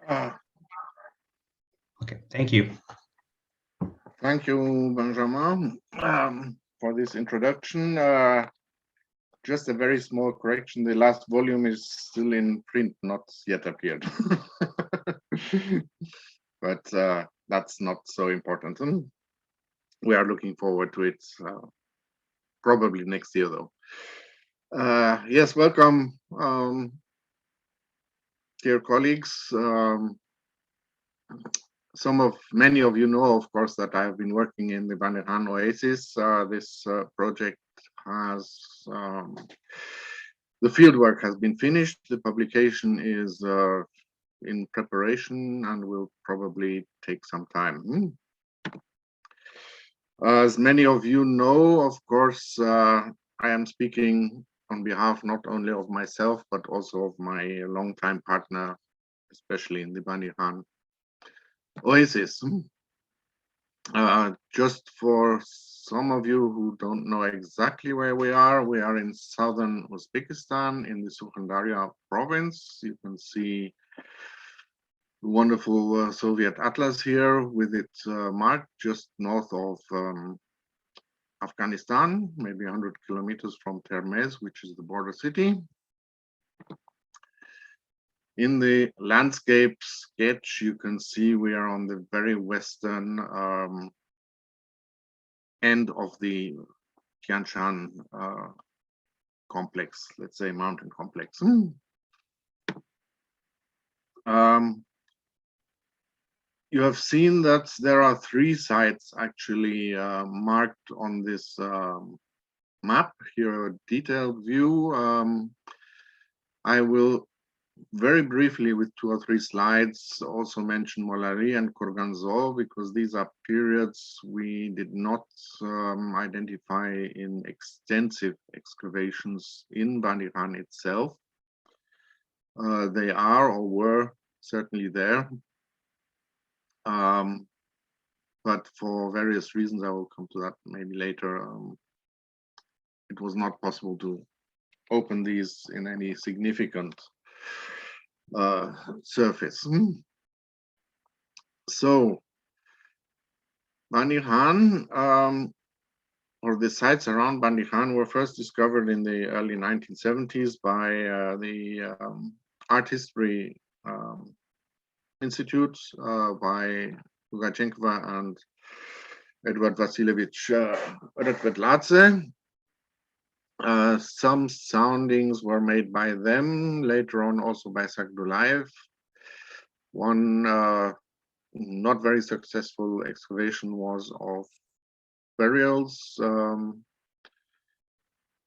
Okay, thank you. Thank you, Benjamin, for this introduction. Just a very small correction. The last volume is still in print, not yet appeared. But that's not so important. We are looking forward to it probably next year, though. Yes, welcome, dear colleagues. Many of you know, of course, that I have been working in the Bandikhan oasis. This project has, the fieldwork has been finished. The publication is in preparation and will probably take some time. As many of you know, of course, I am speaking on behalf not only of myself, but also of my longtime partner, especially in the Bandikhan oasis. Just for some of you who don't know exactly where we are in southern Uzbekistan in the Surfandaria province. You can see the wonderful Soviet atlas here with it marked just north of Afghanistan, maybe 100 kilometers from Termez, which is the border city. In the landscape sketch, you can see we are on the very western end of the Tian Shan complex, let's say mountain complex. You have seen that there are 3 sites actually marked on this map here, a detailed view. I will very briefly with 2 or 3 slides also mention Molari and Kurganzo, because these are periods we did not identify in extensive excavations in Bandikhan itself. They are or were certainly there, but for various reasons, I will come to that maybe later, it was not possible to open these in any significant surface. So Bandikhan, or the sites around Bandikhan, were first discovered in the early 1970s by the Art History Institute by Pugachenkova and Edward Vasilievich Redvedladze. Some soundings were made by them, later on also by Sagdulaev. One not very successful excavation was of burials,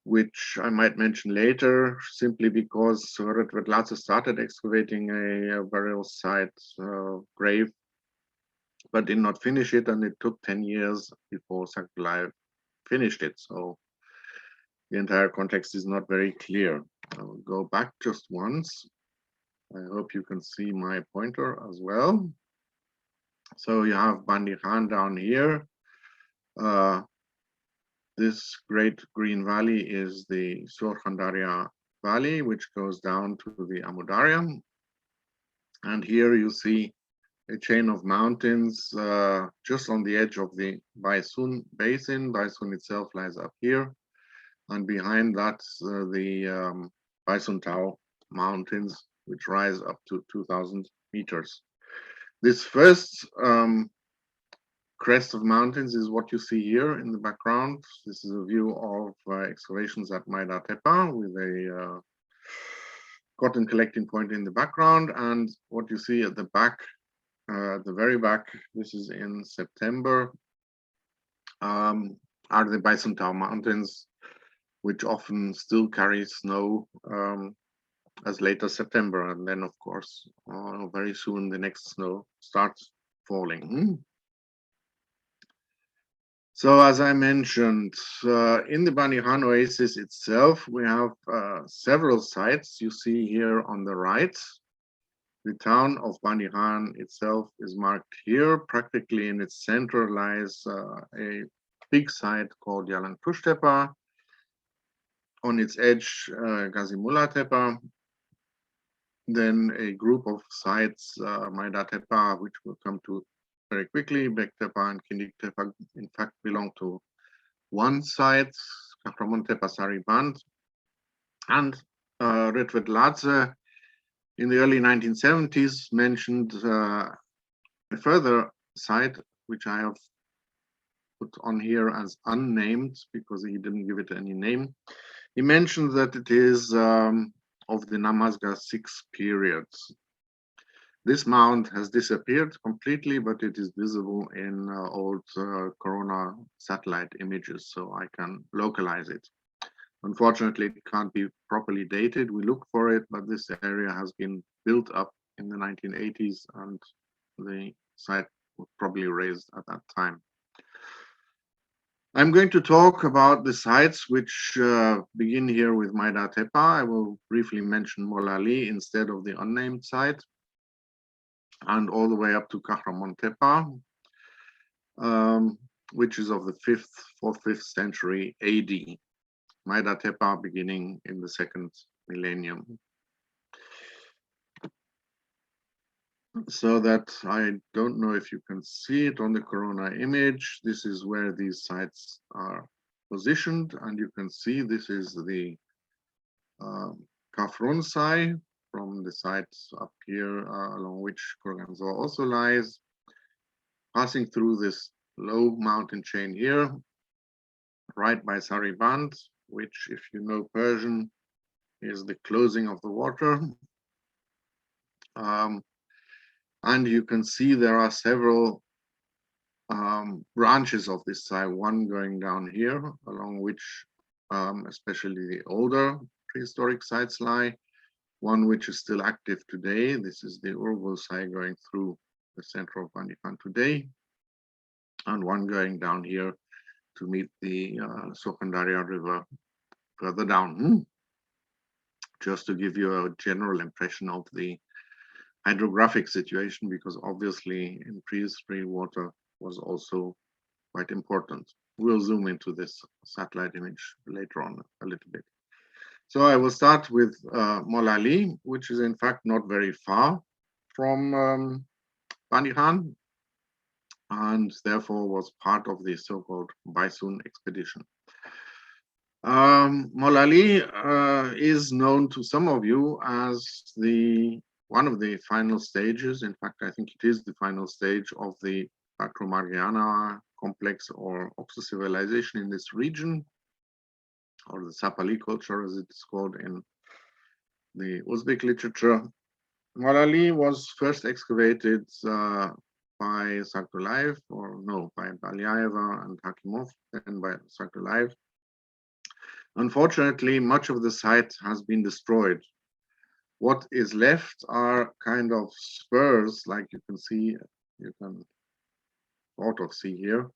which I might mention later, simply because Redvedladze started excavating a burial site grave, but did not finish it, and it took 10 years before Sagdulaev finished it. So the entire context is not very clear. I will go back just once. I hope you can see my pointer as well. So you have Bandikhan down here. This great green valley is the Surfandaria Valley, which goes down to the Amudarya. And here you see a chain of mountains just on the edge of the Baysun Basin. Baysun itself lies up here. And behind that, the Baysun Mountains, which rise up to 2,000 meters. This first crest of mountains is what you see here in the background. This is a view of excavations at Maida Tepe with a cotton collecting point in the background. And what you see at the back, at the very back, this is in September, are the Baysun Mountains, which often still carry snow as late as September. And then, of course, very soon the next snow starts falling. So as I mentioned, in the Bandikhan oasis itself, we have several sites you see here on the right. The town of Bandikhan itself is marked here. Practically in its center lies a big site called Yalan Tepe. On its edge, Gazimula Tepe. then a group of sites, Maida Tepa, which we'll come to very quickly. Bek Tepa and Kindik Tepa, in fact, belong to one site, Kahraman Tepa Sariband, and Redved Ladze in the early 1970s mentioned a further site, which I have put on here as unnamed because he didn't give it any name. He mentioned that it is of the Namazga 6 periods. This mound has disappeared completely, but it is visible in old Corona satellite images, so I can localize it. Unfortunately, it can't be properly dated. We look for it, but this area has been built up in the 1980s, and the site was probably raised at that time. I'm going to talk about the sites which begin here with Maida Tepa. I will briefly mention Molali instead of the unnamed site, and all the way up to Kahraman Tepa, which is of the 4th, 5th century AD. Maida Tepa beginning in the 2nd millennium. So that I don't know if you can see it on the Corona image. This is where these sites are positioned, and you can see this is the Kafrunsai from the sites up here, along which Kurganzor also lies, passing through this low mountain chain here, right by Sariband, which, if you know Persian, is the closing of the water. And you can see there are several branches of this site, one going down here, along which especially the older prehistoric sites lie, one which is still active today. This is the Urgul site going through the center of Bandikhan today, and one going down here to meet the Surfandaria River further down. Just to give you a general impression of the hydrographic situation, because obviously in prehistory water was also quite important. We'll zoom into this satellite image later on a little bit. So I will start with Molali, which is in fact not very far from Bandikhan, and therefore was part of the so-called Baysun Expedition. Molali is known to some of you as one of the final stages. In fact, I think it is the final stage of the Acromargiana complex or oxo-civilization in this region, or the Sapali culture as it is called in the Uzbek literature. Molali was first excavated by Sakdulaev, by Baliaeva and Hakimov, then by Sakdulaev. Unfortunately, much of the site has been destroyed. What is left are kind of spurs, like you can sort of see here.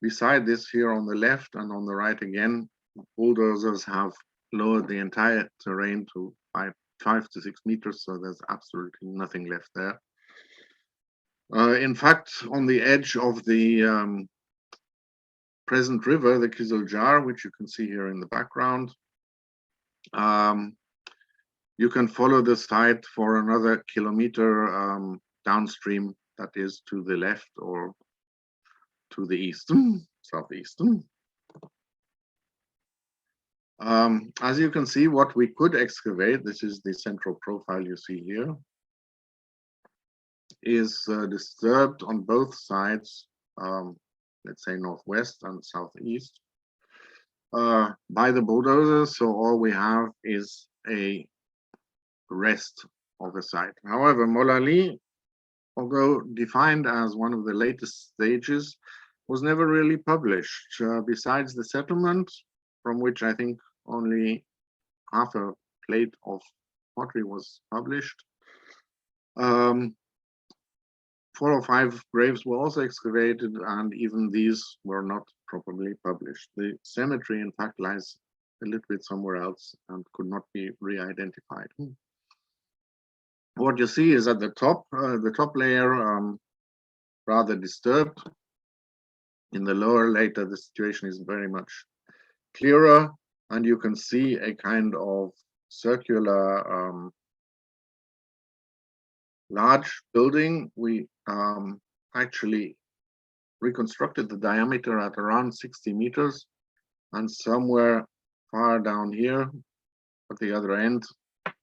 Beside this, here on the left and on the right again, bulldozers have lowered the entire terrain to 5 to 6 meters, so there's absolutely nothing left there. In fact, on the edge of the present river, the Kiziljar, which you can see here in the background, you can follow the site for another kilometer downstream, that is to the left or to the east, southeast. As you can see, what we could excavate, this is the central profile you see here, is disturbed on both sides, let's say northwest and southeast, by the bulldozers. So all we have is a rest of the site. However, Molali, although defined as one of the latest stages, was never really published. Besides the settlement, from which I think only half a plate of pottery was published, 4 or 5 graves were also excavated, and even these were not properly published. The cemetery, in fact, lies a little bit somewhere else and could not be re-identified. What you see is at the top layer, rather disturbed. In the lower later, the situation is very much clearer, and you can see a kind of circular large building. We actually reconstructed the diameter at around 60 meters, and somewhere far down here at the other end,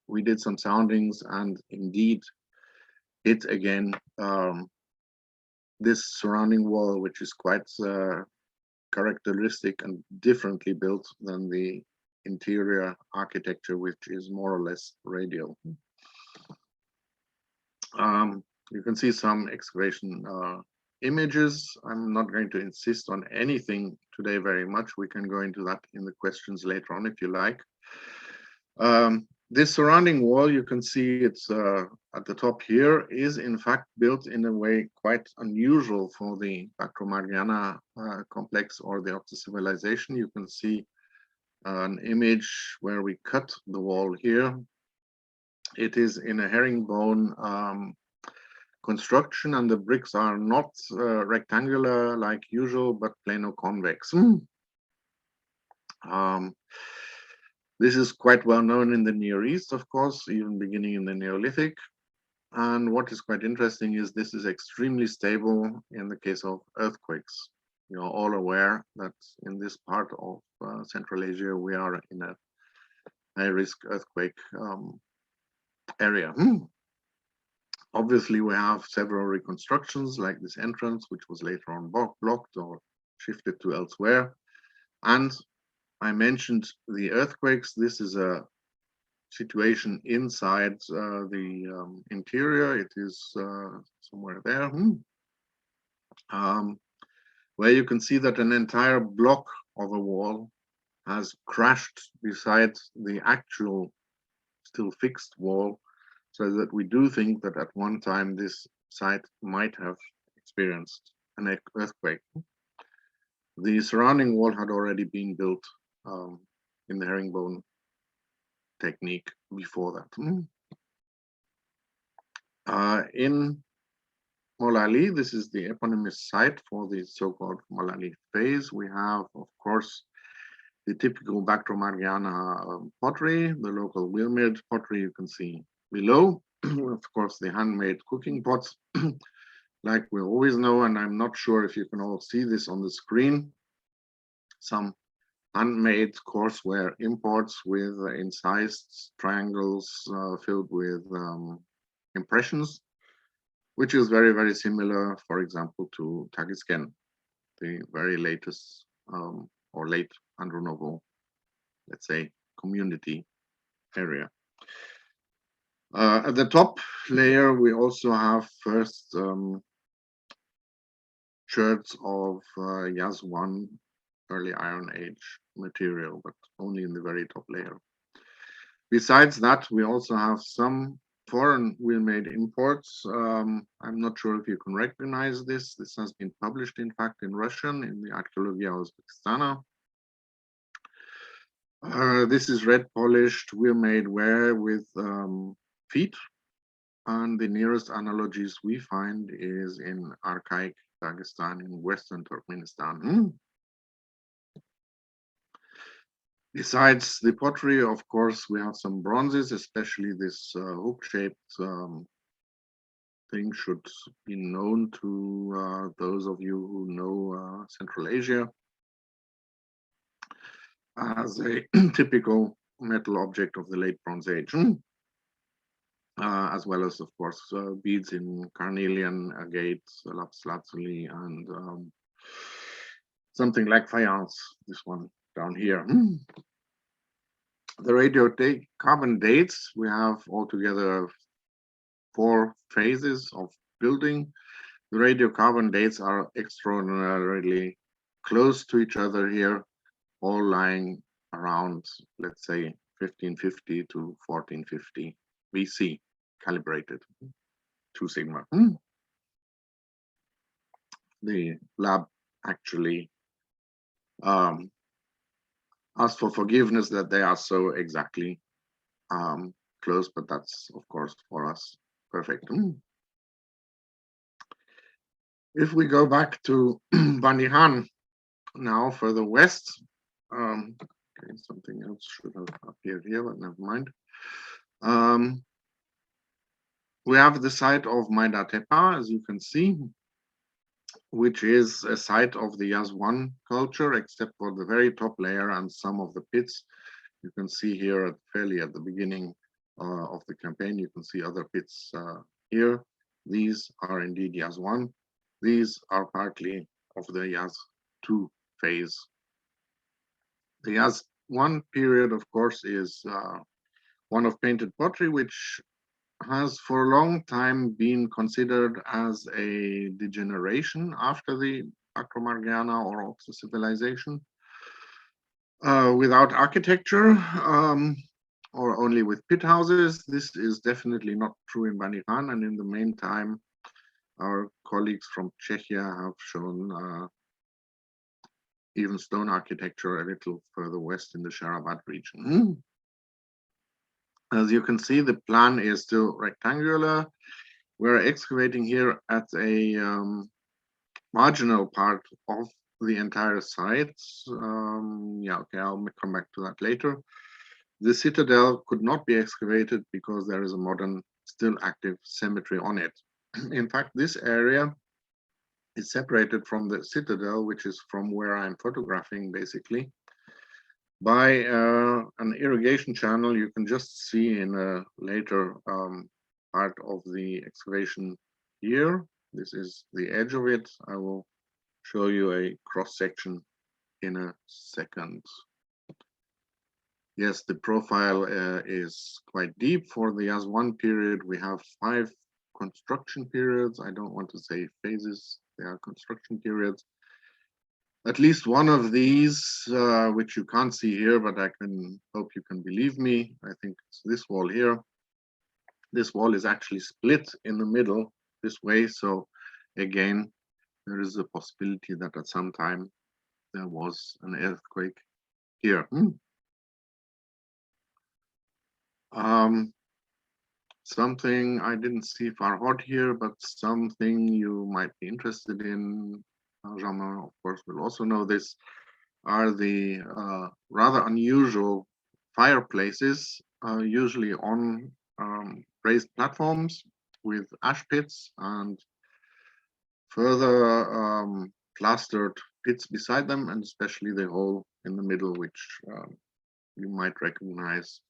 we did some soundings and indeed hit again this surrounding wall, which is quite characteristic and differently built than the interior architecture, which is more or less radial. You can see some excavation images. I'm not going to insist on anything today very much. We can go into that in the questions later on if you like. This surrounding wall, you can see it's at the top here, is in fact built in a way quite unusual for the Bactro-Mariana complex or the Opta civilization. You can see an image where we cut the wall here. It is in a herringbone construction, and the bricks are not rectangular like usual, but plano-convex. This is quite well known in the Near East, of course, even beginning in the Neolithic. And what is quite interesting is this is extremely stable in the case of earthquakes. You're all aware that in this part of Central Asia, we are in a high-risk earthquake area. Obviously, we have several reconstructions like this entrance, which was later on blocked or shifted to elsewhere. And I mentioned the earthquakes. This is a situation inside the interior. It is somewhere there, where you can see that an entire block of a wall has crashed beside the actual still fixed wall, so that we do think that at one time this site might have experienced an earthquake. The surrounding wall had already been built in the herringbone technique before that. In Molali, this is the eponymous site for the so-called Molali phase. We have, of course, the typical Bactro-Mariana pottery, the local wheel-made pottery you can see below. Of course, the handmade cooking pots, like we always know, and I'm not sure if you can all see this on the screen. Some handmade courseware imports with incised triangles filled with impressions, which is very, very similar, for example, to Tagisken, the very latest or late Andronovo, let's say, community area. At the top layer, we also have first sherds of Yaz I early Iron Age material, but only in the very top layer. Besides that, we also have some foreign wheel-made imports. I'm not sure if you can recognize this. This has been published, in fact, in Russian in the Archaeologia Uzbekistan. This is red polished wheel-made ware with feet, and the nearest analogies we find is in archaic Dagestan in western Turkmenistan. Besides the pottery, of course, we have some bronzes, especially this hook-shaped thing should be known to those of you who know Central Asia as a typical metal object of the late Bronze Age, as well as, of course, beads in carnelian, agate, lapis lazuli, and something like faience, this one down here. The radiocarbon dates, we have altogether 4 phases of building. The radiocarbon dates are extraordinarily close to each other here, all lying around, let's say, 1550 to 1450 BC, calibrated 2 sigma. The lab actually asked for forgiveness that they are so exactly close, but that's, of course, for us, perfect. If we go back to Bandikhan now further west, okay, something else should have appeared here, but never mind. We have the site of Maida Tepa, as you can see, which is a site of the Yaz I culture, except for the very top layer and some of the pits. You can see here fairly at the beginning of the campaign, you can see other pits here. These are indeed Yaz I. These are partly of the Yaz II phase. The Yaz I period, of course, is one of painted pottery, which has for a long time been considered as a degeneration after the Acromargiana or Oxus civilization, without architecture or only with pit houses. This is definitely not true in Bandikhan, and in the meantime, our colleagues from Czechia have shown even stone architecture a little further west in the Sharabat region. As you can see, the plan is still rectangular. We're excavating here at a marginal part of the entire site. Yeah, okay, I'll come back to that later. The citadel could not be excavated because there is a modern, still active cemetery on it. In fact, this area is separated from the citadel, which is from where I'm photographing basically, by an irrigation channel. You can just see in a later part of the excavation here. This is the edge of it. I will show you a cross section in a second. Yes, the profile is quite deep. For the Yaz I period, we have 5 construction periods. I don't want to say phases, they are construction periods. At least one of these, which you can't see here, but I can hope you can believe me. I think it's this wall here. This wall is actually split in the middle this way. So again, there is a possibility that at some time there was an earthquake here. Something I didn't see Farhad here, but something you might be interested in, Jean-Marie, of course, will also know this, are the rather unusual fireplaces, usually on raised platforms with ash pits and further plastered pits beside them, and especially the hole in the middle, which you might recognize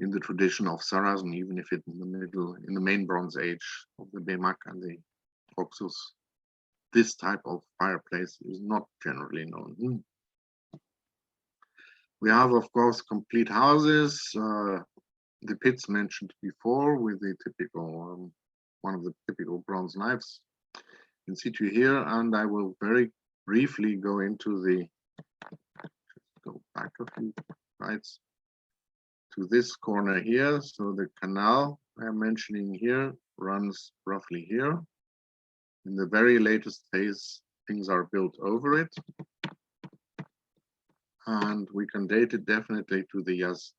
in the tradition of Saracen, even if it's in the middle, in the main Bronze Age of the BMAC and the Oxus. This type of fireplace is not generally known. We have, of course, complete houses, the pits mentioned before with the typical, one of the typical bronze knives in situ here, and I will very briefly go into the, go back a few slides to this corner here. So the canal I'm mentioning here runs roughly here. In the very latest phase, things are built over it. And we can date it definitely to the Yaz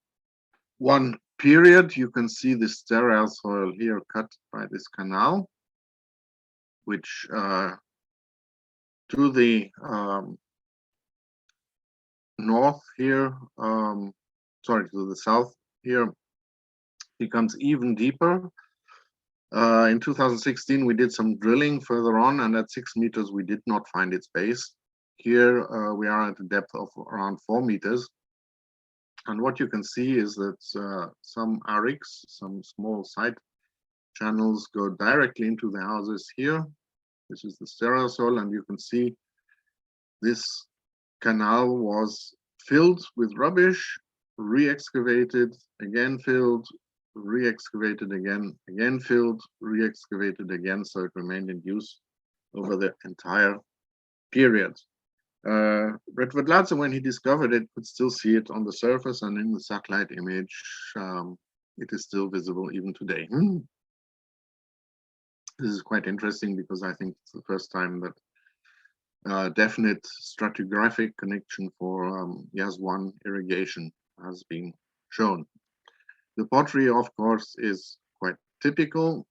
I period. You can see the sterile soil here cut by this canal, which to the north here, sorry, to the south here, becomes even deeper. In 2016, we did some drilling further on, and at 6 meters, we did not find its base. Here, we are at a depth of around 4 meters. And what you can see is that some arics, some small side channels, go directly into the houses here. This is the sterile soil, and you can see this canal was filled with rubbish, re-excavated, again filled, re-excavated again, again filled, re-excavated again, so it remained in use over the entire period. Redwood when he discovered it, could still see it on the surface, and in the satellite image, it is still visible even today. This is quite interesting because I think it's the first time that definite stratigraphic connection for Yaz I irrigation has been shown. The pottery, of course, is quite typical,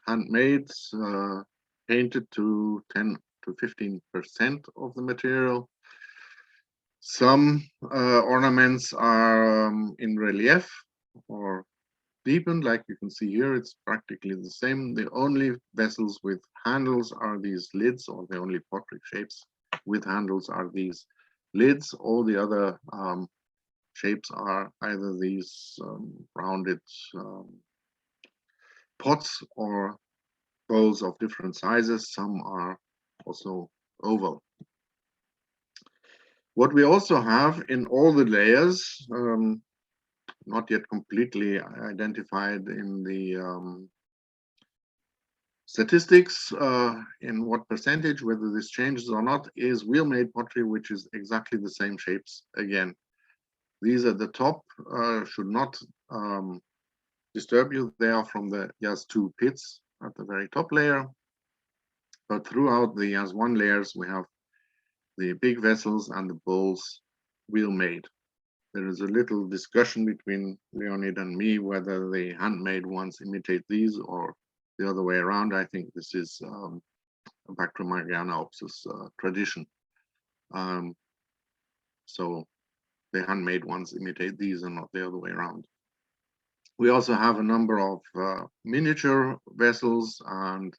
handmade, painted to 10 to 15% of the material. Some ornaments are in relief or deepened, like you can see here, it's practically the same. The only vessels with handles are these lids, or the only pottery shapes with handles are these lids. All the other shapes are either these rounded pots or bowls of different sizes. Some are also oval. What we also have in all the layers, not yet completely identified in the statistics in what percentage, whether this changes or not, is wheel-made pottery, which is exactly the same shapes again. These at the top should not disturb you. They are from the Yaz II pits at the very top layer. But throughout the Yaz I layers, we have the big vessels and the bowls wheel-made. There is a little discussion between Leonid and me whether the handmade ones imitate these or the other way around. I think this is a Bactrimargiana Oxus tradition. So the handmade ones imitate these and not the other way around. We also have a number of miniature vessels and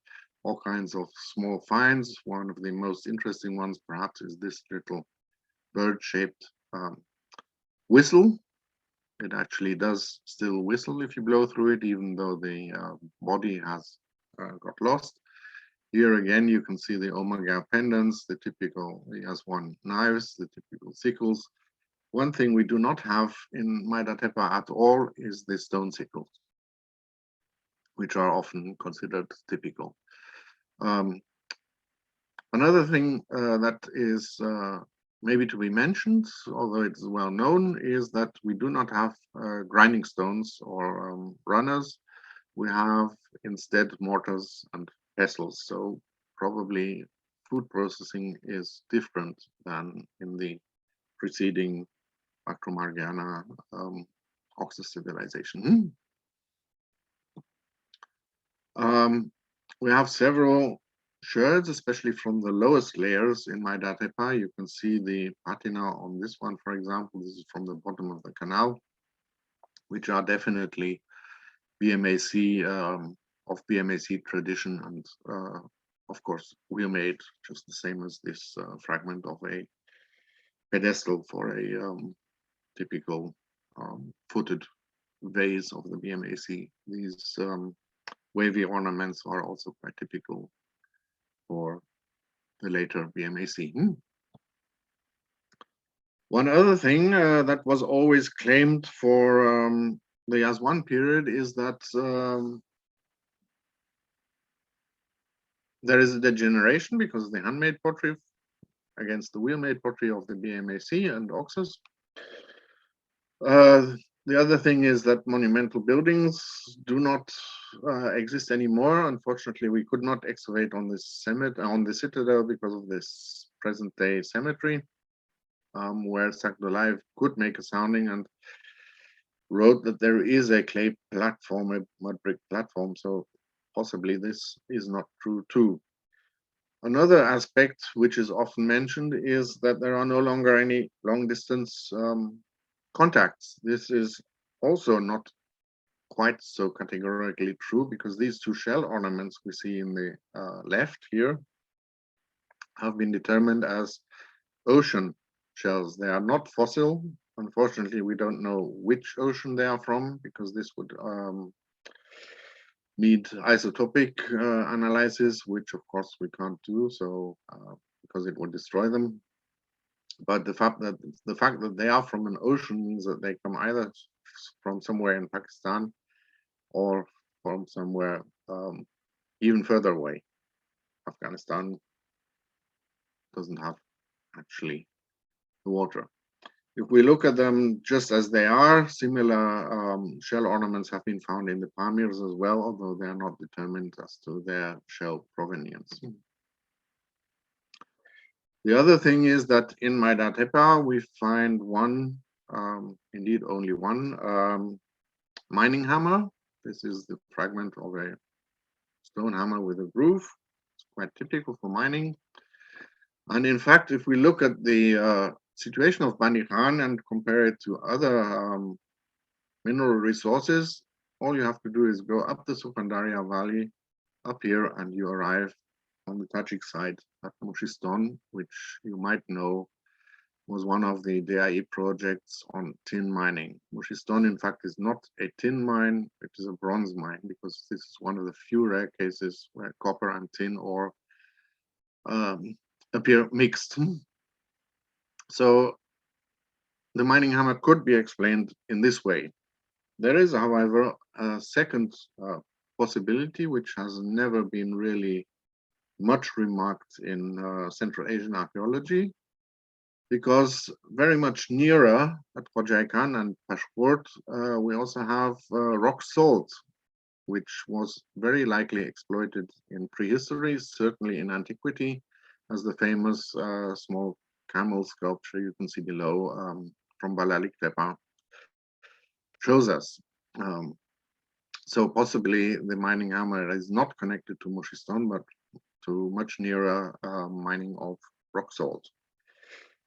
all kinds of small finds. One of the most interesting ones perhaps is this little bird-shaped whistle. It actually does still whistle if you blow through it, even though the body has got lost. Here again, you can see the omega pendants, the typical Yaz I knives, the typical sickles. One thing we do not have in Maida Tepe at all is the stone sickles, which are often considered typical. Another thing that is maybe to be mentioned, although it's well known, is that we do not have grinding stones or runners. We have instead mortars and pestles. So probably food processing is different than in the preceding Bactrimargiana Oxus civilization. We have several sherds, especially from the lowest layers in Maida Tepe. You can see the patina on this one, for example. This is from the bottom of the canal, which are definitely BMAC, of BMAC tradition, and of course wheel-made, just the same as this fragment of a pedestal for a typical footed vase of the BMAC. These wavy ornaments are also quite typical for the later BMAC. One other thing that was always claimed for the Yaz I period is that there is a degeneration because of the handmade pottery against the wheel-made pottery of the BMAC and Oxus. The other thing is that monumental buildings do not exist anymore. Unfortunately, we could not excavate on this on the citadel because of this present-day cemetery, where Sakdolaev could make a sounding and wrote that there is a clay platform, a mud brick platform. So possibly this is not true too. Another aspect which is often mentioned is that there are no longer any long-distance contacts. This is also not quite so categorically true, because these two shell ornaments we see in the left here have been determined as ocean shells. They are not fossil. Unfortunately, we don't know which ocean they are from, because this would need isotopic analysis, which of course we can't do, so because it would destroy them. But the fact that they are from an ocean means that they come either from somewhere in Pakistan or from somewhere even further away. Afghanistan doesn't have actually the water. If we look at them just as they are, similar shell ornaments have been found in the Pamirs as well, although they are not determined as to their shell provenience. The other thing is that in Maida Tepe we find one, indeed only one, mining hammer. This is the fragment of a stone hammer with a groove. It's quite typical for mining. And in fact, if we look at the situation of Bandikhan and compare it to other mineral resources, all you have to do is go up the Surfandaria Valley, up here, and you arrive on the Tajik side at Mushistan, which you might know was one of the DAE projects on tin mining. Mushistan, in fact, is not a tin mine, it is a bronze mine, because this is one of the few rare cases where copper and tin ore appear mixed. So the mining hammer could be explained in this way. There is, however, a second possibility, which has never been really much remarked in Central Asian archaeology, because very much nearer at Khan and Pashkurt, we also have rock salt, which was very likely exploited in prehistory, certainly in antiquity, as the famous small camel sculpture you can see below from Balalik Tepe shows us. So possibly the mining hammer is not connected to Mushistan, but to much nearer mining of rock salt.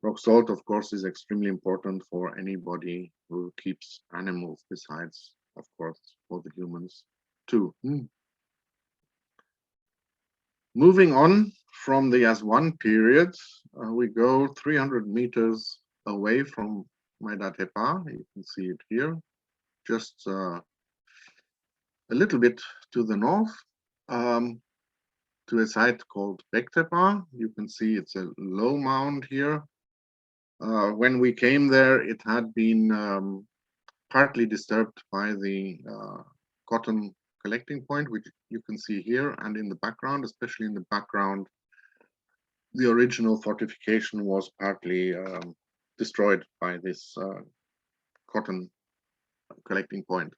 Rock salt, of course, is extremely important for anybody who keeps animals, besides, of course, for the humans too. Moving on from the Yaz I period, we go 300 meters away from Maida Tepe. You can see it here, just a little bit to the north, to a site called Bektepe. You can see it's a low mound here. When we came there, it had been partly disturbed by the cotton collecting point, which you can see here, and in the background, especially in the background, the original fortification was partly destroyed by this cotton collecting point.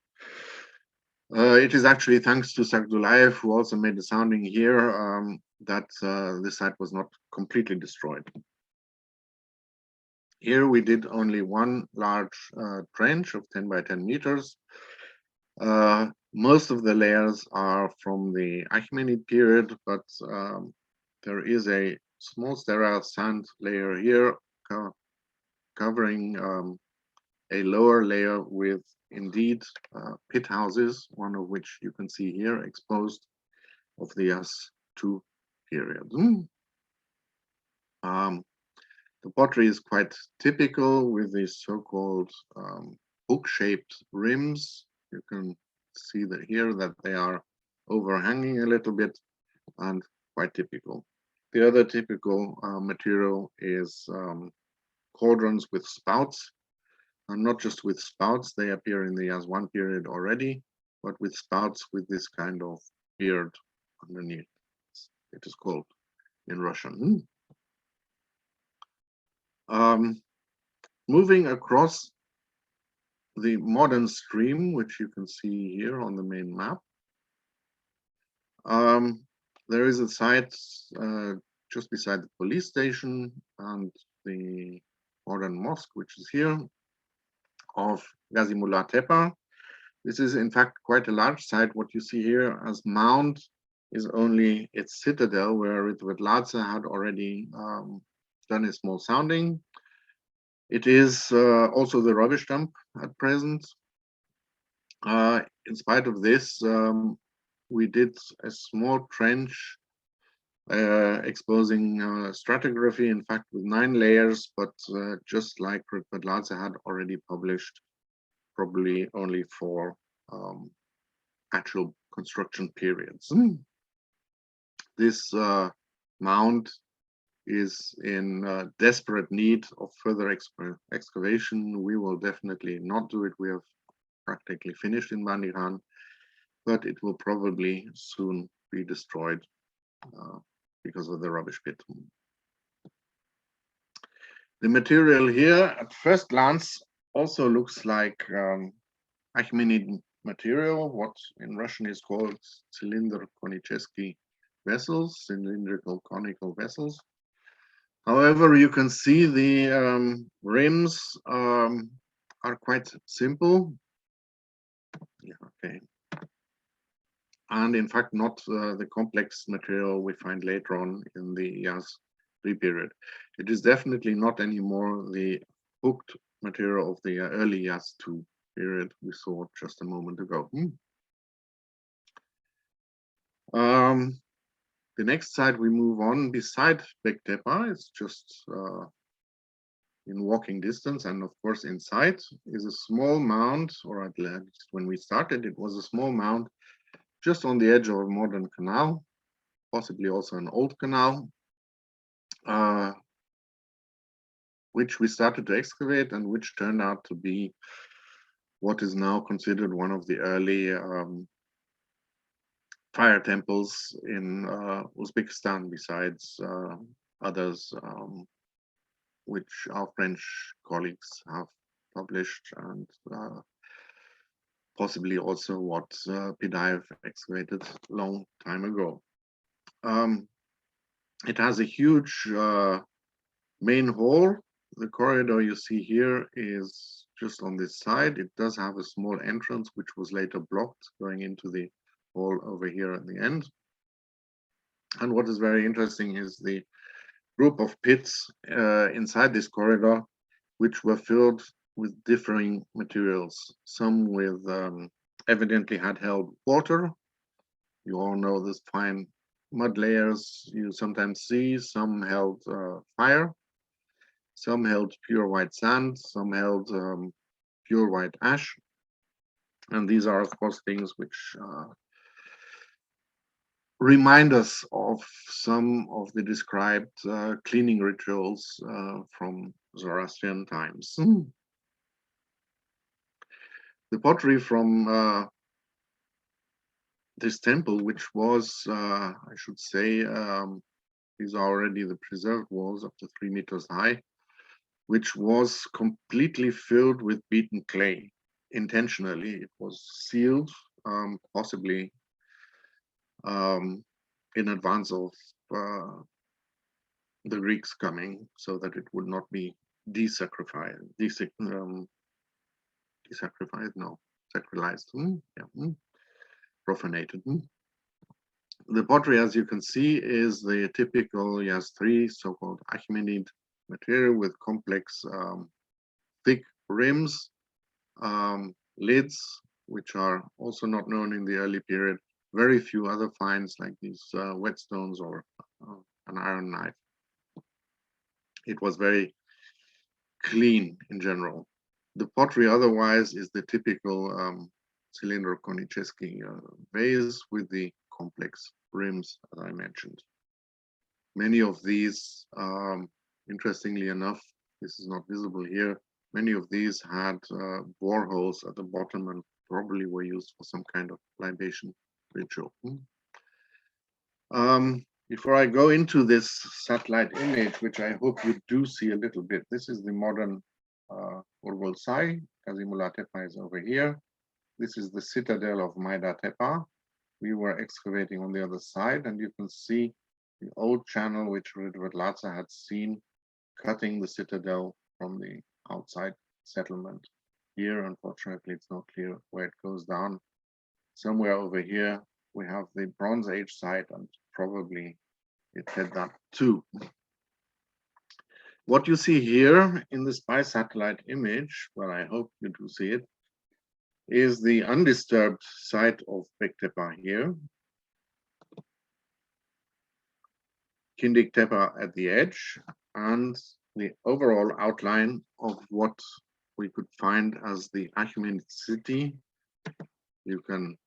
It is actually thanks to Sagdulaev, who also made the sounding here, that this site was not completely destroyed. Here we did only one large trench of 10 by 10 meters. Most of the layers are from the Achaemenid period, but there is a small sterile sand layer here covering a lower layer with indeed pit houses, one of which you can see here exposed, of the Yaz II period. The pottery is quite typical with these so-called hook-shaped rims. You can see that here that they are overhanging a little bit and quite typical. The other typical material is cauldrons with spouts, and not just with spouts, they appear in the Yaz I period already, but with spouts with this kind of beard underneath. It is called in Russian. Moving across the modern stream, which you can see here on the main map, there is a site just beside the police station and the modern mosque, which is here, of Gazimullah Tepe. This is in fact quite a large site. What you see here as mound is only its citadel, where Ritvedladze had already done a small sounding. It is also the rubbish dump at present. In spite of this, we did a small trench exposing stratigraphy, in fact, with 9 layers, but just like Ritvedladze had already published, probably only for actual construction periods. This mound is in desperate need of further excavation. We will definitely not do it. We have practically finished in Bandikhan, but it will probably soon be destroyed because of the rubbish pit. The material here at first glance also looks like Achaemenid material, what in Russian is called cylinder-konicheski vessels, cylindrical conical vessels. However, you can see the rims are quite simple. Yeah, okay. And in fact, not the complex material we find later on in the Yaz III period. It is definitely not anymore the hooked material of the early Yaz II period we saw just a moment ago. The next site we move on beside Bektepe, it's just in walking distance, and of course inside is a small mound, or at least when we started, it was a small mound just on the edge of a modern canal, possibly also an old canal, which we started to excavate and which turned out to be what is now considered one of the early fire temples in Uzbekistan, besides others which our French colleagues have published, and possibly also what Pidaev excavated long time ago. It has a huge main hall. The corridor you see here is just on this side. It does have a small entrance, which was later blocked, going into the hall over here at the end. And what is very interesting is the group of pits inside this corridor, which were filled with differing materials. Some with evidently had held water. You all know this fine mud layers you sometimes see. Some held fire. Some held pure white sand. Some held pure white ash. And these are, of course, things which remind us of some of the described cleaning rituals from Zoroastrian times. The pottery from this temple, which was, I should say, these are already the preserved walls up to 3 meters high, which was completely filled with beaten clay. Intentionally, it was sealed, possibly in advance of the Greeks coming, so that it would not be desacralized. Profanated. The pottery, as you can see, is the typical Yaz I, so-called Achaemenid material with complex, thick rims, lids, which are also not known in the early period. Very few other finds like these whetstones or an iron knife. It was very clean in general. The pottery otherwise is the typical cylindro-konicheski vase with the complex rims, as I mentioned. Many of these, interestingly enough, this is not visible here, many of these had boreholes at the bottom and probably were used for some kind of libation ritual. Before I go into this satellite image, which I hope you do see a little bit, this is the modern Urgolsai. Kazimula Tepa is over here. This is the citadel of Maida Tepa. We were excavating on the other side, and you can see the old channel which Ridvatlatsa had seen cutting the citadel from the outside settlement. Here, unfortunately, it's not clear where it goes down. Somewhere over here, we have the Bronze Age site, and probably it had that too. What you see here in the spy satellite image, well, I hope you do see it, is the undisturbed site of Bektepe here. Kindik Tepe at the edge, and the overall outline of what we could find as the Achaemenid city. You can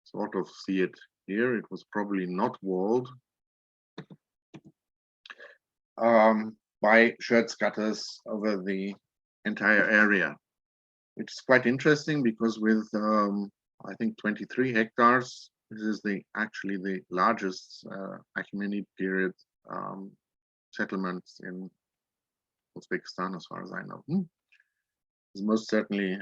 sort of see it here. It was probably not walled by shirt scutters over the entire area. It's quite interesting because with I think 23 hectares, this is actually the largest Achaemenid period settlements in Uzbekistan, as far as I know. It's most certainly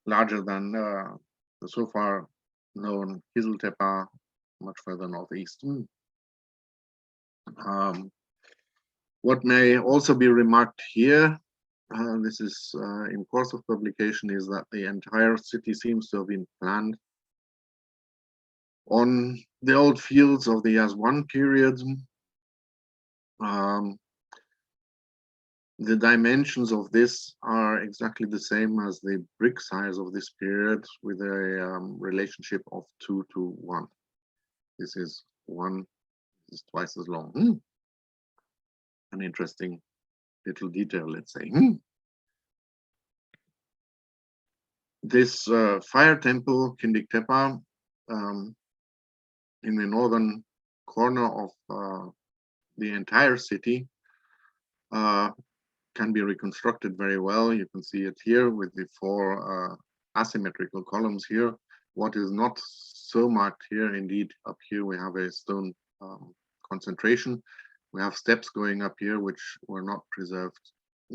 larger than the so far known Kizil Tepe, much further northeast. What may also be remarked here, this is in course of publication, is that the entire city seems to have been planned on the old fields of the Yaz I period. The dimensions of this are exactly the same as the brick size of this period, with a relationship of 2 to 1. This is 1, this is twice as long. An interesting little detail, let's say. This fire temple, Kindik Tepa, in the northern corner of the entire city, can be reconstructed very well. You can see it here with the 4 asymmetrical columns here. What is not so marked here, indeed, up here we have a stone concentration. We have steps going up here which were not preserved,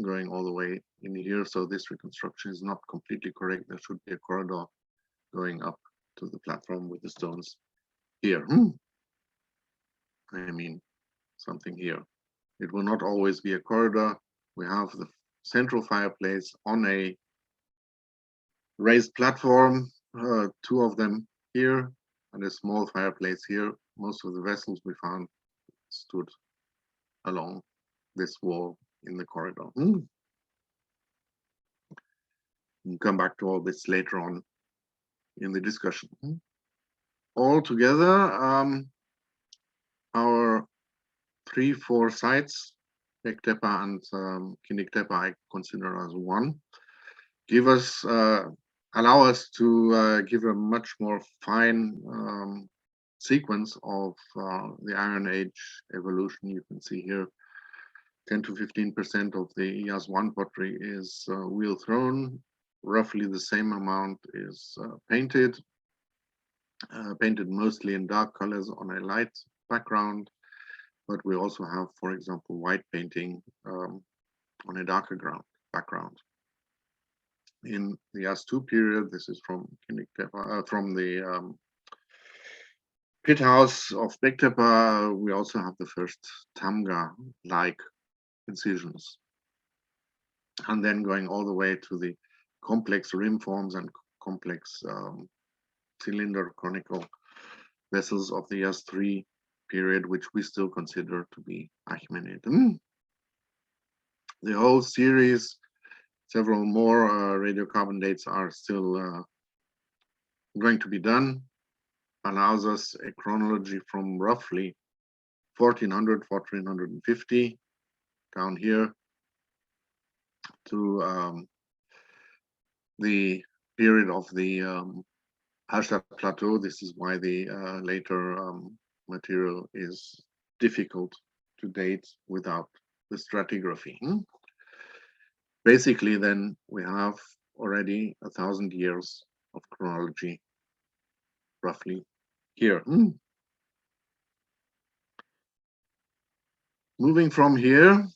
going all the way in here. So this reconstruction is not completely correct. There should be a corridor going up to the platform with the stones here. I mean, something here. It will not always be a corridor. We have the central fireplace on a raised platform, 2 of them here, and a small fireplace here. Most of the vessels we found stood along this wall in the corridor. We'll come back to all this later on in the discussion. All together, our 3-4 sites, Bek Tepa and Kindik Tepa, I consider as one, give us, allow us to give a much more fine sequence of the Iron Age evolution. You can see here 10 to 15% of the Yaz I pottery is wheel thrown. Roughly the same amount is painted mostly in dark colors on a light background. But we also have, for example, white painting on a darker background. In the Yaz II period, this is from Kindik Tepa, from the pit house of Bek Tepa, we also have the first Tamga-like incisions. And then going all the way to the complex rim forms and complex cylinder conical vessels of the Yaz III period, which we still consider to be Achaemenid. The whole series, several more radiocarbon dates are still going to be done, allows us a chronology from roughly 1400, 1450 down here to the period of the Hallstatt Plateau. This is why the later material is difficult to date without the stratigraphy. Basically, then we have already 1,000 years of chronology, roughly here. Moving from here,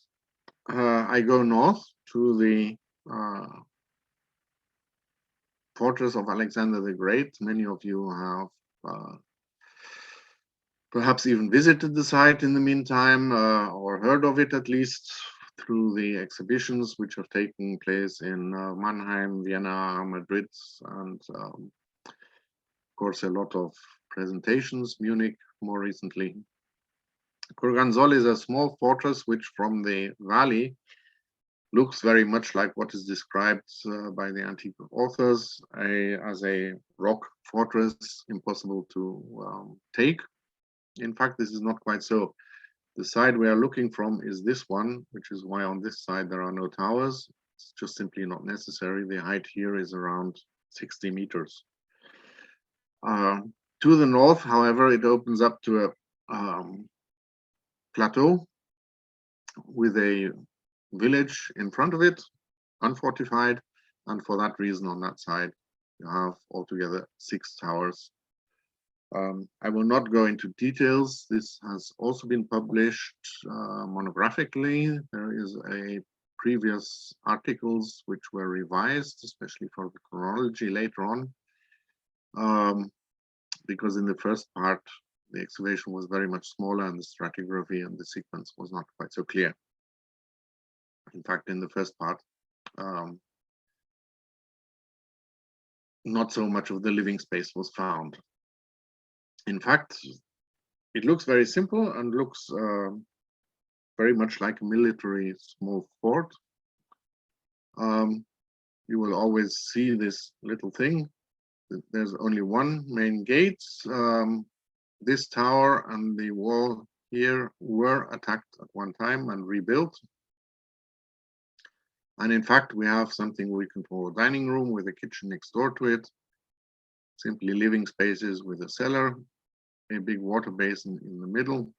I go north to the fortress of Alexander the Great. Many of you have perhaps even visited the site in the meantime, or heard of it at least through the exhibitions which have taken place in Mannheim, Vienna, Madrid, and of course a lot of presentations, Munich more recently. Kurganzol is a small fortress which from the valley looks very much like what is described by the antique authors as a rock fortress, impossible to take. In fact, this is not quite so. The side we are looking from is this one, which is why on this side there are no towers. It's just simply not necessary. The height here is around 60 meters. To the north, however, it opens up to a plateau with a village in front of it, unfortified, and for that reason on that side you have altogether 6 towers. I will not go into details. This has also been published monographically. There is a previous articles which were revised, especially for the chronology later on, because in the first part the excavation was very much smaller and the stratigraphy and the sequence was not quite so clear. In fact, in the first part, not so much of the living space was found. In fact, it looks very simple and looks very much like a military small fort. You will always see this little thing. There's only one main gate. This tower and the wall here were attacked at one time and rebuilt. And in fact, we have something we can call a dining room with a kitchen next door to it. Simply living spaces with a cellar, a big water basin in the middle,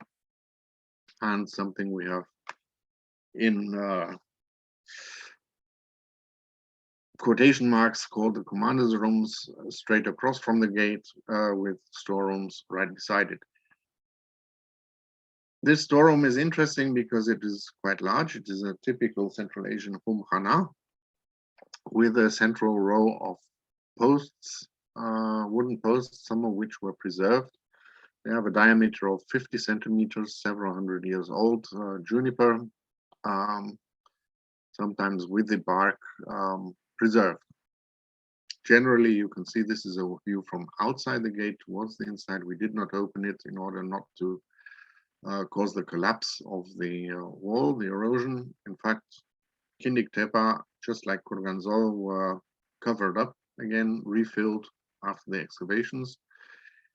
and something we have in quotation marks called the commander's rooms straight across from the gate with storerooms right beside it. This storeroom is interesting because it is quite large. It is a typical Central Asian khana with a central row of posts, wooden posts, some of which were preserved. They have a diameter of 50 centimeters, several hundred years old, juniper, sometimes with the bark preserved. Generally, you can see this is a view from outside the gate towards the inside. We did not open it in order not to cause the collapse of the wall, the erosion. In fact, Kindik Tepa, just like Kurganzol, were covered up again, refilled after the excavations.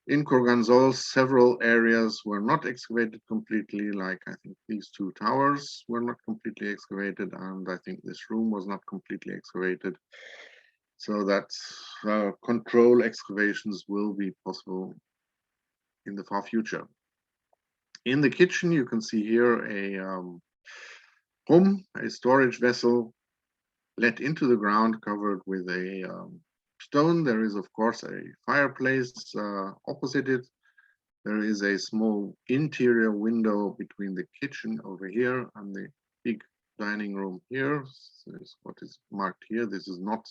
In Kurganzol, several areas were not excavated completely, like I think these two towers were not completely excavated, and I think this room was not completely excavated. So that control excavations will be possible in the far future. In the kitchen, you can see here a storage vessel let into the ground, covered with a stone. There is, of course, a fireplace opposite it. There is a small interior window between the kitchen over here and the big dining room here. So this is what is marked here. This is not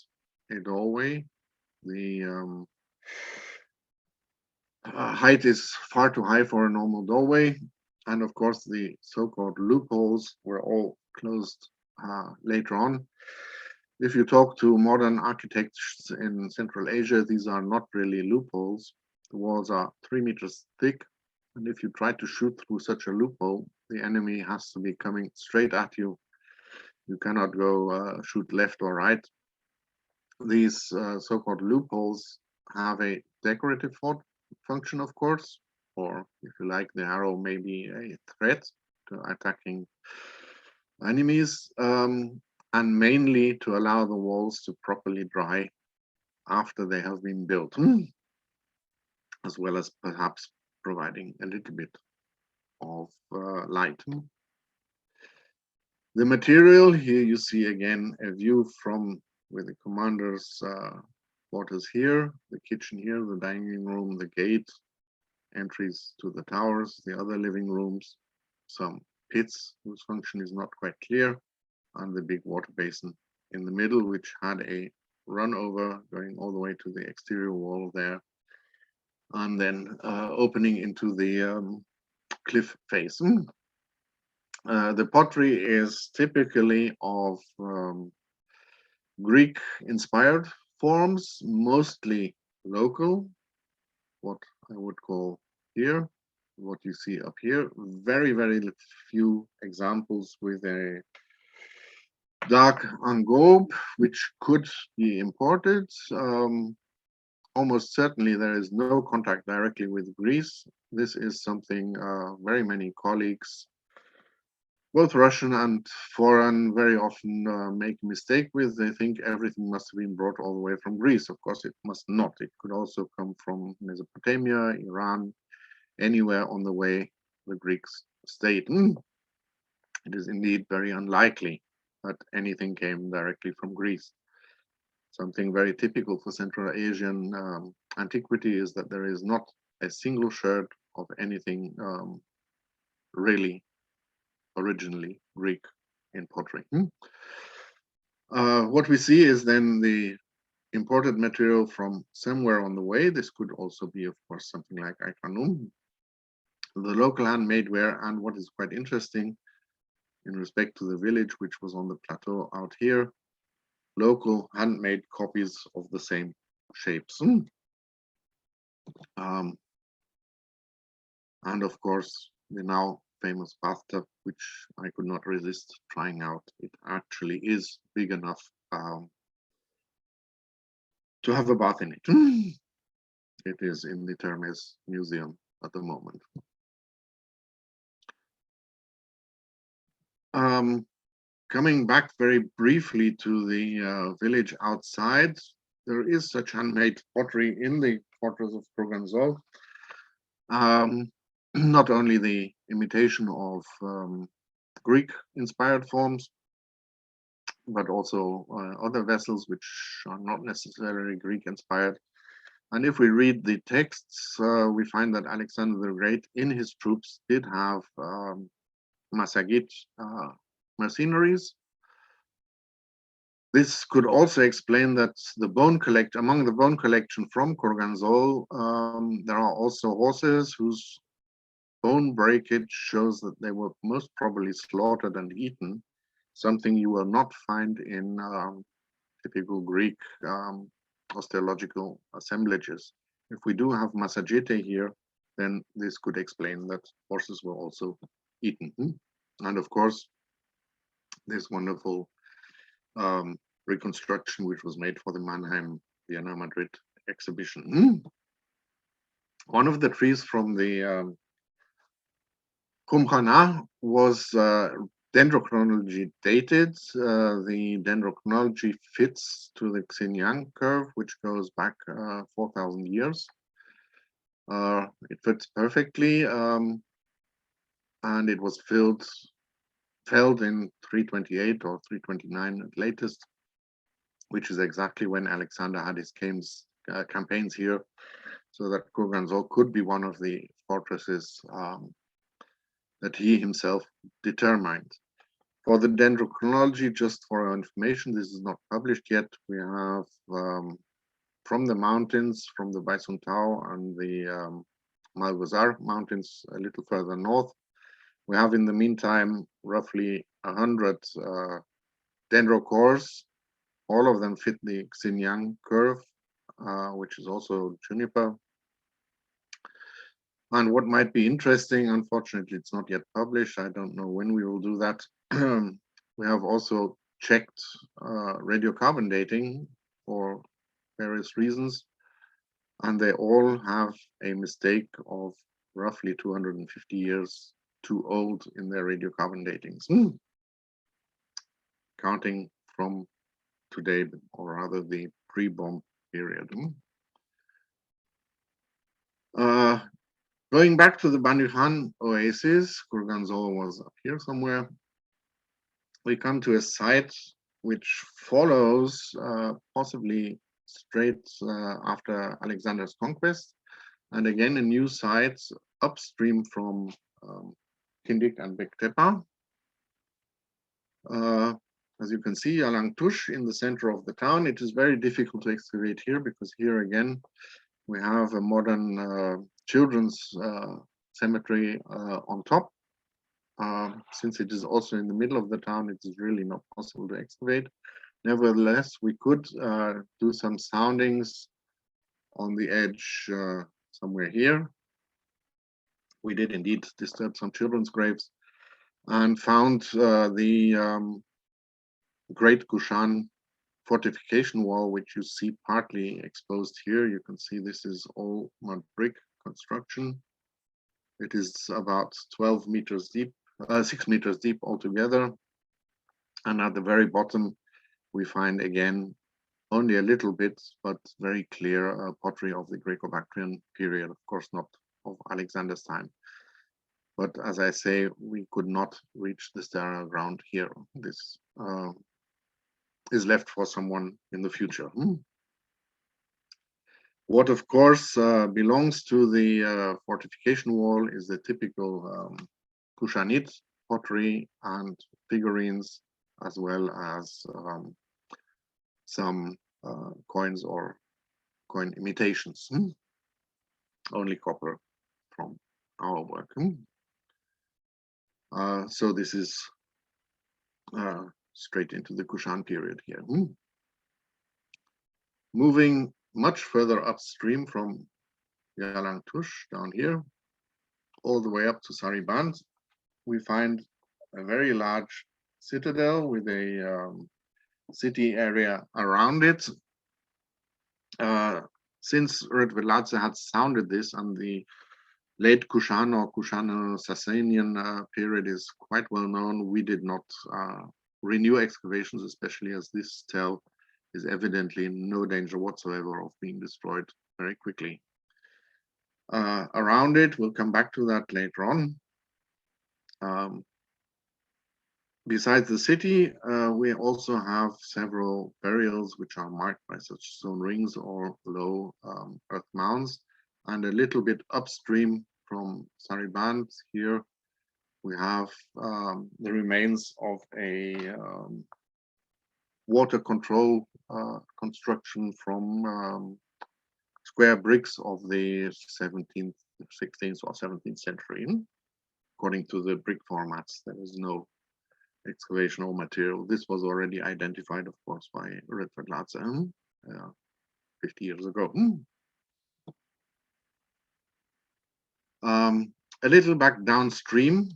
a doorway. The height is far too high for a normal doorway. And of course, the so-called loopholes were all closed later on. If you talk to modern architects in Central Asia, these are not really loopholes. The walls are 3 meters thick. And if you try to shoot through such a loophole, the enemy has to be coming straight at you. You cannot go shoot left or right. These so-called loopholes have a decorative function, of course, or if you like, the arrow may be a threat to attacking enemies, and mainly to allow the walls to properly dry after they have been built, as well as perhaps providing a little bit of light. The material, here you see again a view from with the commander's quarters here, the kitchen here, the dining room, the gate, entries to the towers, the other living rooms, some pits whose function is not quite clear, and the big water basin in the middle, which had a run over going all the way to the exterior wall there, and then opening into the cliff face. The pottery is typically of Greek-inspired forms, mostly local, what I would call here, what you see up here. Very, very few examples with a dark engobe, which could be imported. Almost certainly there is no contact directly with Greece. This is something very many colleagues, both Russian and foreign, very often make a mistake with. They think everything must have been brought all the way from Greece. Of course, it must not. It could also come from Mesopotamia, Iran, anywhere on the way the Greeks stayed. It is indeed very unlikely that anything came directly from Greece. Something very typical for Central Asian antiquity is that there is not a single sherd of anything really originally Greek in pottery. What we see is then the imported material from somewhere on the way. This could also be, of course, something like Aikanum, the local handmade ware, and what is quite interesting in respect to the village, which was on the plateau out here, local handmade copies of the same shapes. And of course, the now famous bathtub, which I could not resist trying out. It actually is big enough to have a bath in it. It is in the Termes Museum at the moment. Coming back very briefly to the village outside, there is such handmade pottery in the fortress of Kurganzol. Not only the imitation of Greek-inspired forms, but also other vessels which are not necessarily Greek-inspired. And if we read the texts, we find that Alexander the Great in his troops did have Masagit mercenaries. This could also explain that among the bone collection from Kurganzol, there are also horses whose bone breakage shows that they were most probably slaughtered and eaten, something you will not find in typical Greek osteological assemblages. If we do have Masagete here, then this could explain that horses were also eaten. And of course, this wonderful reconstruction which was made for the Mannheim, Vienna, Madrid exhibition. One of the trees from the Kumkhana was dendrochronology dated. The dendrochronology fits to the Xinjiang curve, which goes back 4,000 years. It fits perfectly, and it was felled in 328 or 329 at latest, which is exactly when Alexander had his campaigns here, so that Kurganzol could be one of the fortresses that he himself determined. For the dendrochronology, just for our information, this is not published yet. We have from the mountains, from the Baysun Tao and the Malgozar mountains a little further north, we have in the meantime roughly 100 dendrocores. All of them fit the Xinjiang curve, which is also juniper. And what might be interesting, unfortunately, it's not yet published. I don't know when we will do that. We have also checked radiocarbon dating for various reasons, and they all have a mistake of roughly 250 years too old in their radiocarbon datings, counting from today, or rather the pre-bomb period. Going back to the Bandikhan oasis, Kurganzol was up here somewhere. We come to a site which follows possibly straight after Alexander's conquest, and again a new site upstream from Kindik and Bektepe. As you can see, Yalang Tush in the center of the town. It is very difficult to excavate here because here again we have a modern children's cemetery on top. Since it is also in the middle of the town, it is really not possible to excavate. Nevertheless, we could do some soundings on the edge somewhere here. We did indeed disturb some children's graves and found the Great Kushan fortification wall, which you see partly exposed here. You can see this is all mud brick construction. It is about 12 meters deep, 6 meters deep altogether. And at the very bottom, we find again only a little bit, but very clear pottery of the Greco-Bactrian period, of course not of Alexander's time. But as I say, we could not reach the sterile ground here. This is left for someone in the future. What, of course, belongs to the fortification wall is the typical Kushanite pottery and figurines, as well as some coins or coin imitations. Only copper from our work. So this is straight into the Kushan period here. Moving much further upstream from Yalang Tush down here, all the way up to Sariband. we find a very large citadel with a city area around it. Since Rudvedladze had sounded this, and the late Kushano or Kushano-Sasanian period is quite well known, we did not renew excavations, especially as this tell is evidently in no danger whatsoever of being destroyed very quickly. Around it, we'll come back to that later on. Besides the city, we also have several burials which are marked by such stone rings or low earth mounds. And a little bit upstream from Sariband here, we have the remains of a water control construction from square bricks of the 17th, 16th or 17th century. According to the brick formats, there is no excavation or material. This was already identified, of course, by Rudvedladze 50 years ago. A little back downstream,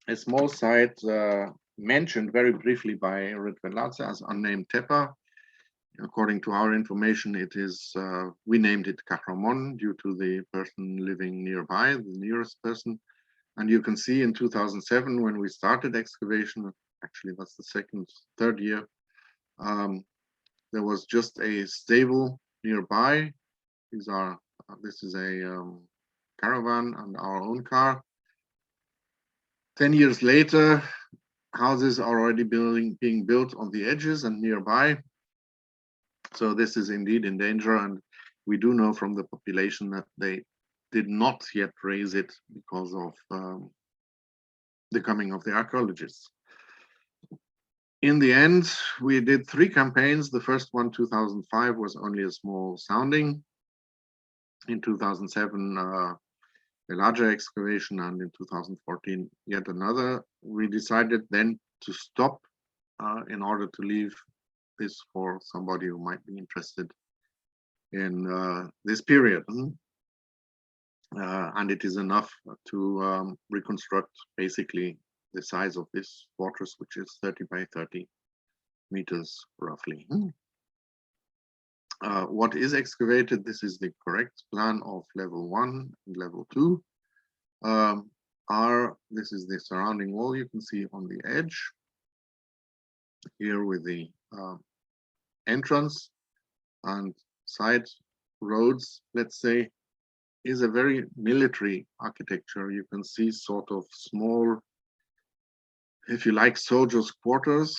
a small site mentioned very briefly by Rudvedladze as unnamed Tepa. According to our information, it is, we named it Kahramon due to the person living nearby, the nearest person. And you can see in 2007, when we started excavation, actually that's the third year, there was just a stable nearby. This is a caravan and our own car. 10 years later, houses are already being built on the edges and nearby. So this is indeed in danger, and we do know from the population that they did not yet raise it because of the coming of the archaeologists. In the end, we did 3 campaigns. The first one, 2005, was only a small sounding. In 2007, a larger excavation, and in 2014, yet another. We decided then to stop in order to leave this for somebody who might be interested in this period. And it is enough to reconstruct basically the size of this fortress, which is 30 by 30 meters roughly. What is excavated? This is the correct plan of level 1 and level 2. This is the surrounding wall you can see on the edge here with the entrance and side roads, let's say, is a very military architecture. You can see sort of small, if you like, soldiers' quarters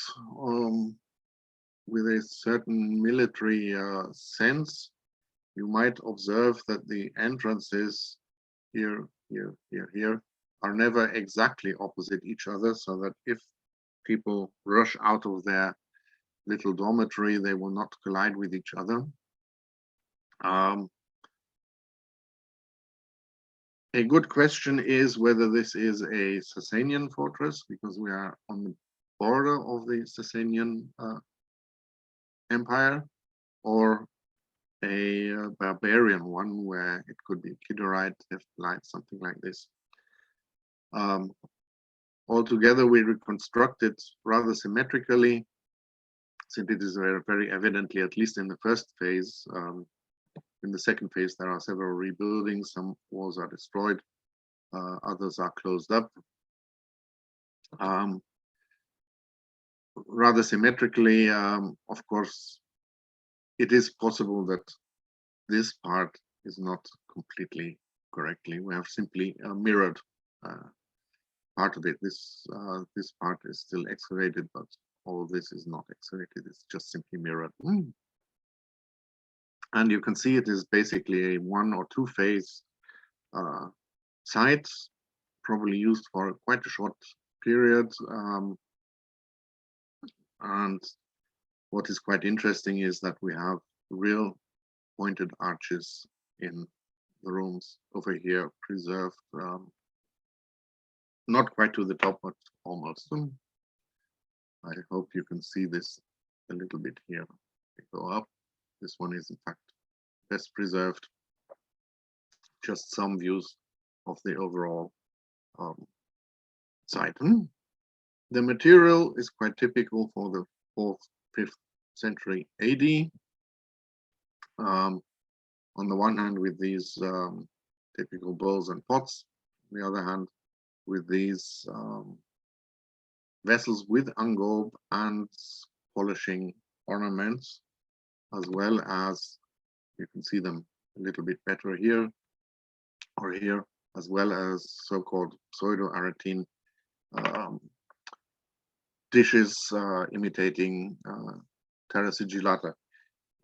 with a certain military sense. You might observe that the entrances here, here are never exactly opposite each other, so that if people rush out of their little dormitory, they will not collide with each other. A good question is whether this is a Sasanian fortress, because we are on the border of the Sasanian Empire, or a barbarian one where it could be Kidorite, Teflite, something like this. Altogether, we reconstructed rather symmetrically, since it is very evidently, at least in the first phase. In the second phase, there are several rebuildings. Some walls are destroyed, others are closed up. Rather symmetrically, of course, it is possible that this part is not completely correctly. We have simply mirrored part of it. This part is still excavated, but all of this is not excavated. It's just simply mirrored. And you can see it is basically a 1 or 2 phase site, probably used for quite a short period. And what is quite interesting is that we have real pointed arches in the rooms over here, preserved, not quite to the top, but almost. I hope you can see this a little bit here. We go up. This one is in fact best preserved. Just some views of the overall site. The material is quite typical for the 4th, 5th century AD. On the one hand, with these typical bowls and pots, on the other hand, with these vessels with angob and polishing ornaments, as well as you can see them a little bit better here or here, as well as so-called pseudo-Aretine dishes imitating terra sigillata.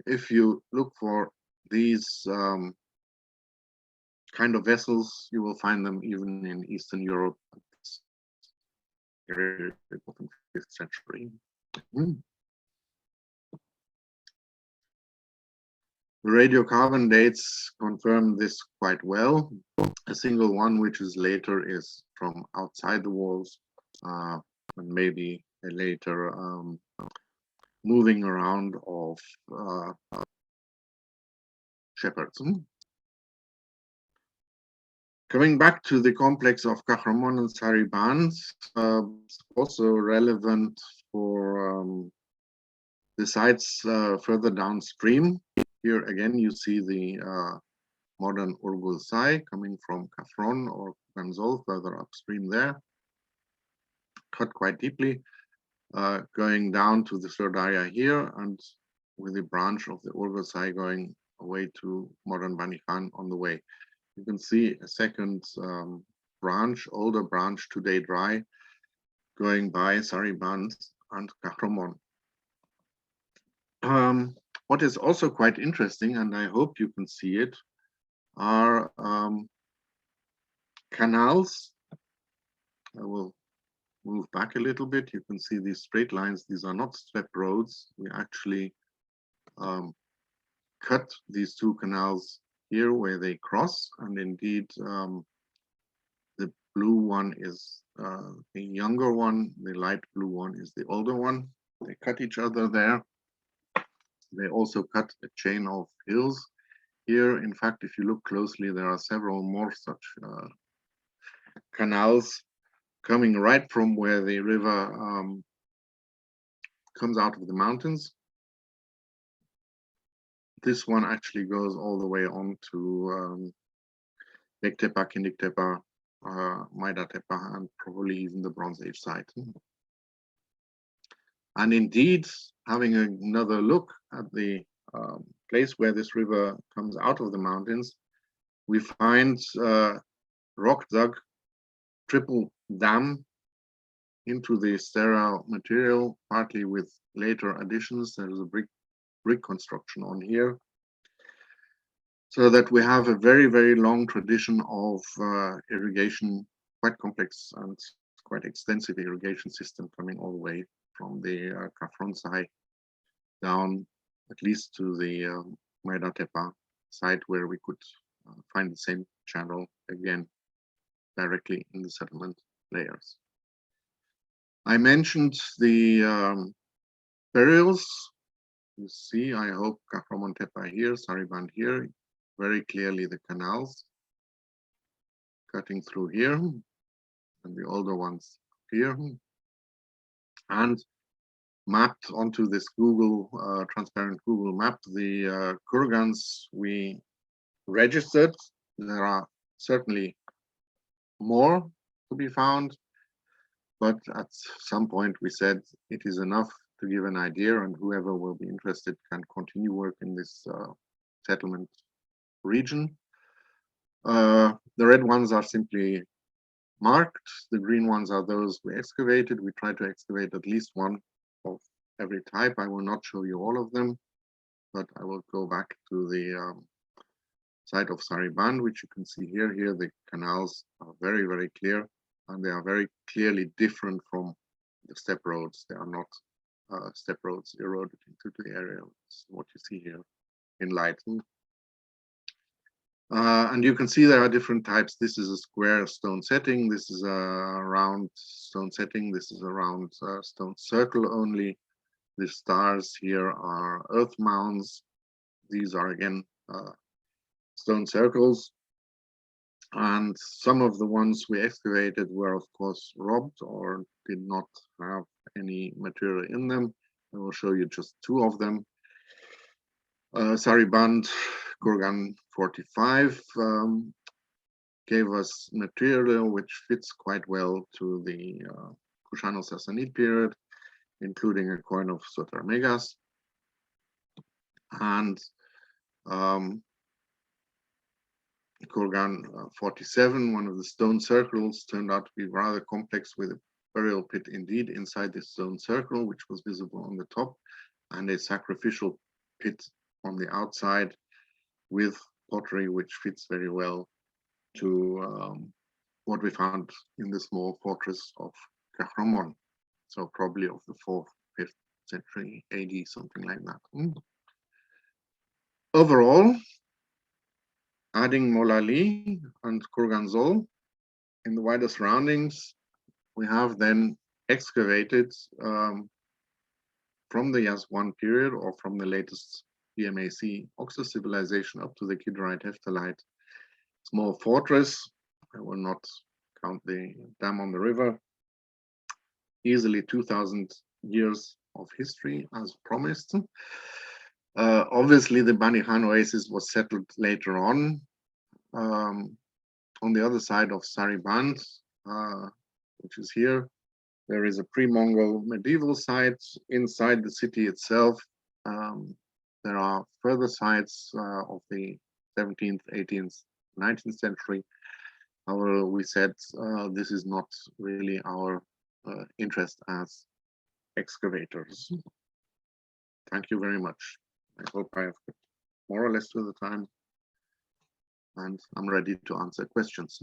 If you look for these kind of vessels, you will find them even in Eastern Europe, 5th century. The radiocarbon dates confirm this quite well. A single one, which is later, is from outside the walls, and maybe a later moving around of shepherds. Coming back to the complex of Kahraman and Sariban, also relevant for the sites further downstream. Here again, you see the modern Urgul Sai coming from Kafron or Ganzol further upstream there, cut quite deeply, going down to the Surfandaria here, and with the branch of the Urgul Sai going away to modern Bandikhan on the way. You can see a second branch, older branch, today dry, going by Sariban and Kahraman. What is also quite interesting, and I hope you can see it, are canals. I will move back a little bit. You can see these straight lines. These are not step roads. We actually cut these two canals here where they cross, and indeed the blue one is the younger one, the light blue one is the older one. They cut each other there. They also cut a chain of hills here. In fact, if you look closely, there are several more such canals coming right from where the river comes out of the mountains. This one actually goes all the way on to Bektepe, Kindiktepe, Maidatepe, and probably even the Bronze Age site. And indeed, having another look at the place where this river comes out of the mountains, we find rock dug triple dam into the sterile material, partly with later additions. There is a brick construction on here, so that we have a very, very long tradition of irrigation, quite complex and quite extensive irrigation system coming all the way from the Kafron side down at least to the Maidatepe site, where we could find the same channel again directly in the settlement layers. I mentioned the burials. You see, I hope Kahraman Tepe here, Sariban here, very clearly the canals cutting through here, and the older ones here, and mapped onto this Google transparent Google map, the kurgans we registered. There are certainly more to be found, but at some point we said it is enough to give an idea, and whoever will be interested can continue work in this settlement region. The red ones are simply marked. The green ones are those we excavated. We try to excavate at least one of every type. I will not show you all of them, but I will go back to the site of Sariban, which you can see here. Here the canals are very, very clear, and they are very clearly different from the step roads. They are not step roads eroded into the area. That's what you see here in light. And you can see there are different types. This is a square stone setting. This is a round stone setting. This is a round stone circle only. The stars here are earth mounds. These are again stone circles. And some of the ones we excavated were, of course, robbed or did not have any material in them. I will show you just two of them. Sariband Kurgan 45 gave us material which fits quite well to the Kushano-Sassanid period, including a coin of Sotarmegas. And Kurgan 47, one of the stone circles, turned out to be rather complex, with a burial pit indeed inside the stone circle, which was visible on the top, and a sacrificial pit on the outside with pottery, which fits very well to what we found in the small fortress of Kahraman. So probably of the 4th, 5th century AD, something like that. Overall, adding Molali and Kurganzol in the wider surroundings, we have then excavated from the Yaz I period, or from the latest BMAC Oxus civilization up to the Kidrite Heptalite small fortress. I will not count the dam on the river. Easily 2,000 years of history as promised. Obviously, the Bandikhan oasis was settled later on the other side of Sariband, which is here. There is a pre-Mongol medieval site inside the city itself. There are further sites of the 17th, 18th, 19th century. However, we said this is not really our interest as excavators. Thank you very much. I hope I have kept more or less to the time, and I'm ready to answer questions.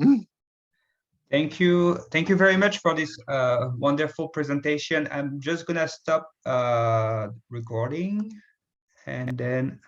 Thank you very much for this wonderful presentation. I'm just gonna stop recording, and then